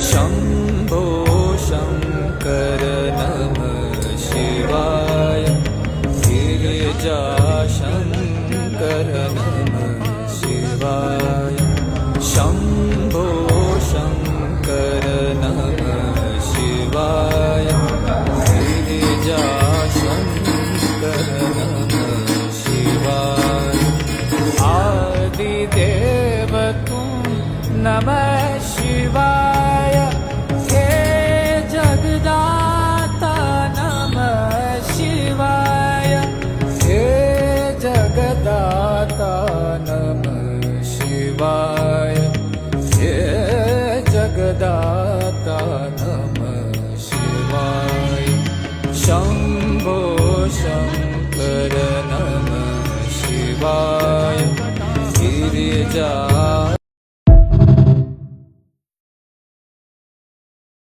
शम्भो शङ्कर नमः शिवाय गिरिजाशङ्कर नमः शिवाय शम्भो शङ्कर नमः शिवाय गिरिजाशङ्कर नमः शिवाय आदिदेव तुम नमः शिवाय हे जगदाता नमः शिवाय हे जगदाता नमः शिवाय हे जगदाता नमः शिवाय शम्भो शङ्कर नमः शिवाय गिरिजा